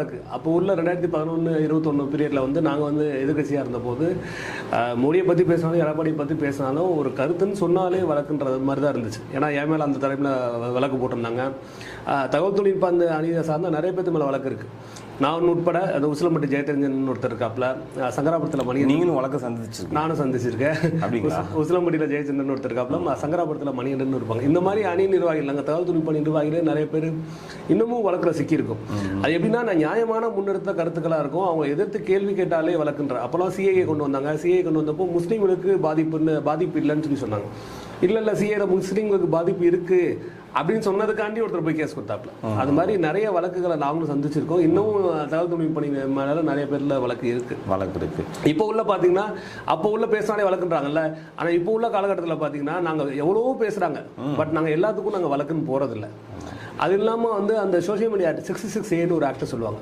வழக்கு. அப்போ உள்ள 2011-21 பீரியடில் வந்து நாங்கள் வந்து எதிர்கட்சியாக இருந்தபோது மோடியை பற்றி பேசினாலும் எடப்பாடியை பற்றி பேசினாலும் ஒரு கருத்துன்னு சொன்னாலே வழக்குன்றது மாதிரி தான் இருந்துச்சு. ஏன்னா என் மேலே அந்த தரப்பில் வழக்கு போட்டிருந்தாங்க. தகவல் தொழில்நுட்ப அந்த அணியை சார்ந்த நிறைய பேர்த்து மேலே வழக்கு இருக்குது. நான் உட்பட அந்த உசிலம்பட்டி ஜெயதரஞ்சன் ஒருத்தர் இருக்காப்புல, சங்கராபுரத்தில் மணி, நீங்களும் வழக்கு சந்திச்சிருக்கேன். நானும் சந்திச்சிருக்கேன். உசிலம்பட்டியில் ஜெயச்சந்திரன் ஒருத்தர் இருக்காப்புல, சங்கராபுரத்தில் மணிகண்டன் இருப்பாங்க. இந்த மாதிரி அணி நிர்வாகிகள், நாங்கள் தகவல் தொழில்நுட்ப நிர்வாகிகளே நிறைய பேர் இன்னமும் வழக்கில் சிக்கியிருக்கும். அது எப்படின்னா, நான் நியாயமான முன்னெடுத்த கருத்துக்களாக இருக்கும், அவங்க எதிர்த்து கேள்வி கேட்டாலே வழக்குன்ற. அப்போலாம் சிஏஏ கொண்டு வந்தாங்க. சிஏஏ கொண்டு வந்தப்போ முஸ்லீம்களுக்கு பாதிப்பு இல்லைன்னு சொல்லி சொன்னாங்க. இல்லை சிஏல முஸ்லீம்களுக்கு பாதிப்பு இருக்குது அப்படின்னு சொன்னதுக்காண்டி ஒருத்தர் போய் கேஸ் கொடுத்தாப்புல. அது மாதிரி நிறைய வழக்குகளை நாங்களும் சந்திச்சிருக்கோம். இன்னமும் தகவல் தொழில்நுட்ப பணி மேலே நிறைய பேர்ல வழக்கு இருக்கு. இப்போ உள்ள பார்த்தீங்கன்னா, அப்போ உள்ள பேசினாலே வழக்குன்றாங்கல்ல. ஆனால் இப்போ உள்ள காலகட்டத்தில் பார்த்தீங்கன்னா, நாங்கள் எவ்வளவோ பேசுகிறாங்க, பட் நாங்கள் எல்லாத்துக்கும் நாங்கள் வழக்குன்னு போகிறதில்ல. அது இல்லாமல் வந்து அந்த சோஷியல் மீடியா 66A ஒரு ஆக்ட் சொல்லுவாங்க.